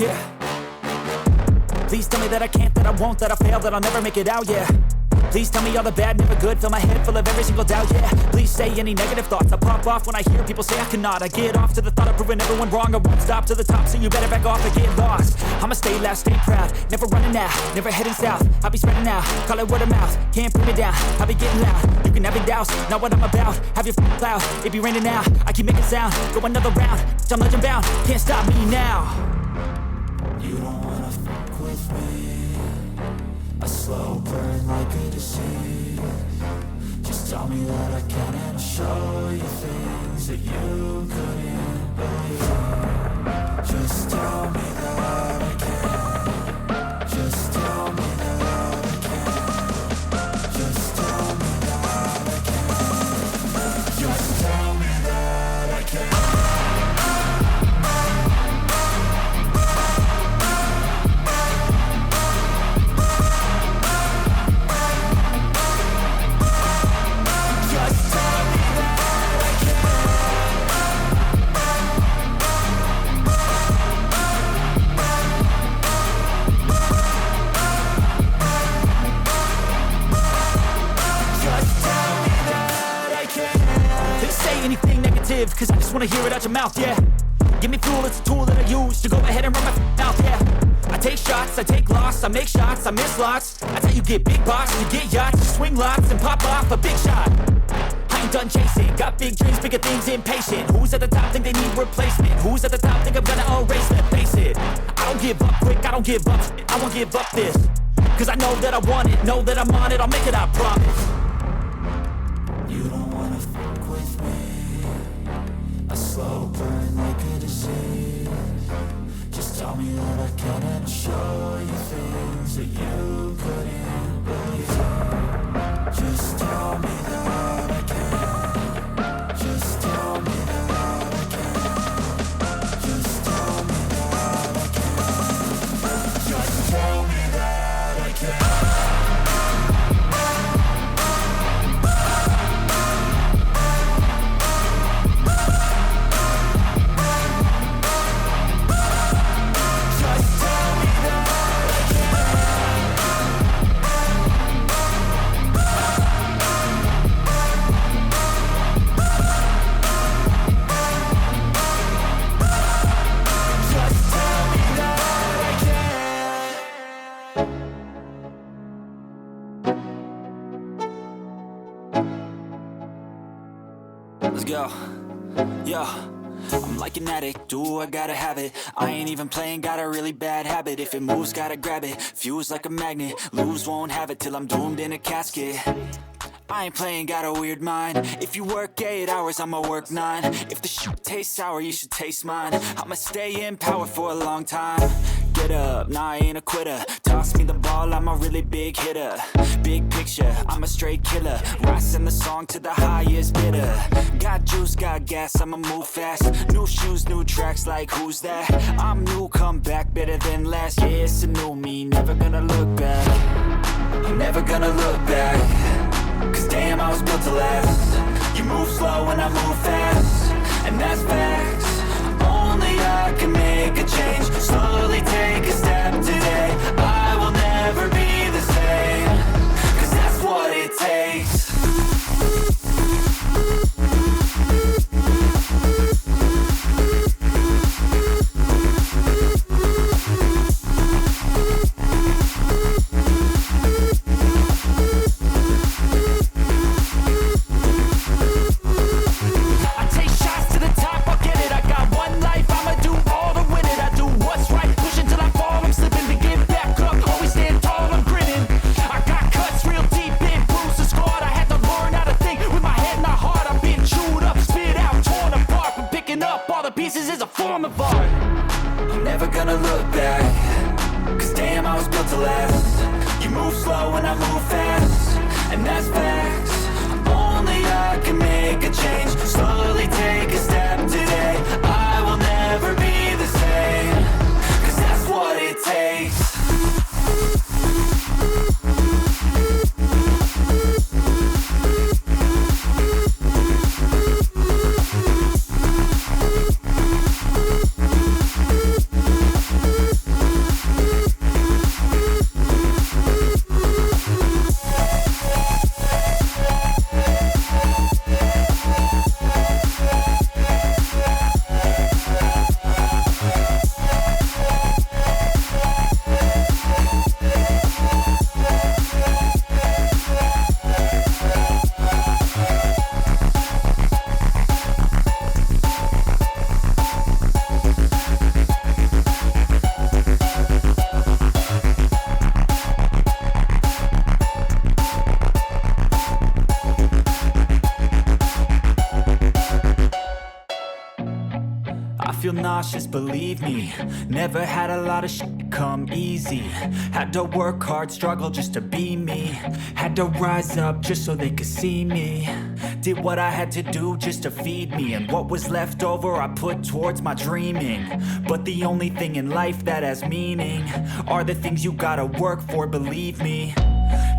yeah. Please tell me that I can't, that I won't, that I fail, that I'll never make it out, yeah. Please tell me all the bad, never good. Fill my head full of every single doubt, yeah. Please say any negative thoughts. I pop off when I hear people say I cannot. I get off to the thought of proving everyone wrong. I won't stop to the top, so you better back off and get lost. I'ma stay loud, stay proud, never running out, never heading south. I'll be spreading out, call it word of mouth. Can't put me down, I'll be getting loud. You can have it douse, not what I'm about. Have your f***ing cloud, it be raining now. I keep making sound, go another round. I'm legend bound, can't stop me now. You don't wanna fuck with me. A slow burn like a disease. Just tell me that I can and I'll show you things that you couldn't believe. Just tell me that I can. Just tell me that I can. Just tell me that I can. Just tell me that I can. Anything negative, cause I just wanna hear it out your mouth, yeah. Give me fuel, it's a tool that I use to go ahead and run my mouth, yeah. I take shots, I take loss, I make shots, I miss lots. That's how you get big box, you get yachts, you swing lots and pop off a big shot. I ain't done chasing, got big dreams, bigger things, impatient. Who's at the top think they need replacement? Who's at the top think I'm gonna erase them? Face it, I don't give up quick, I don't give up, I won't give up this. Cause I know that I want it, know that I'm on it, I'll make it, I promise. You don't wanna fuck with me. A slow burn like a disease. Just tell me that I can and I'll show you things that you couldn't believe. Just tell me that I can. Just tell me that I can. Just tell me that I can. Just tell me that I can. Let's go, yo. I'm like an addict, do I gotta have it. I ain't even playing, got a really bad habit. If it moves, gotta grab it, fuse like a magnet. Lose, won't have it till I'm doomed in a casket. I ain't playing, got a weird mind. If you work 8 hours, I'ma work 9. If the shit tastes sour, you should taste mine. I'ma stay in power for a long time. Get up, nah, I ain't a quitter. Toss me the ball, I'm a really big hitter. Big picture, I'm a straight killer. Rising the song to the highest bidder. Got juice, got gas, I'ma move fast. New shoes, new tracks, like who's that? I'm new, come back, better than last. Yeah, it's a new me, never gonna look back. I'm never gonna look back. Cause damn, I was built to last. You move slow and I move fast. And that's facts. Only I can make a change. Slowly take a step today. I will never be the same. Cause that's what it takes. feel nauseous, believe me. Never had a lot of shit come easy. Had to work hard, struggle just to be me. Had to rise up just so they could see me. Did what I had to do just to feed me. And what was left over I put towards my dreaming. But the only thing in life that has meaning are the things you gotta work for, believe me.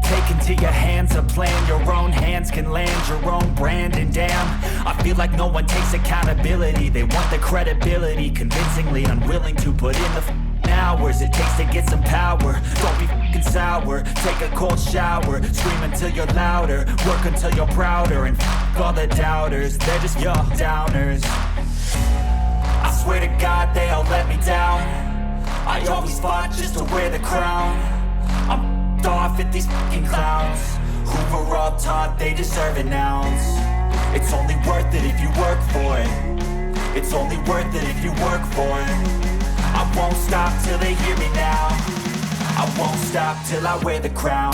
Take into your hands a plan, your own hands can land your own brand. And damn, I feel like no one takes accountability. They want the credibility, convincingly unwilling to put in the hours it takes to get some power. Don't be f***ing sour, take a cold shower. Scream until you're louder, work until you're prouder. And f*** all the doubters, they're just your downers. I swear to God they all let me down. I always fought just to wear the crown. I'm off at these fucking clowns who were all taught they deserve an ounce. It's only worth it if you work for it. It's only worth it if you work for it. I won't stop till they hear me now. I won't stop till I wear the crown.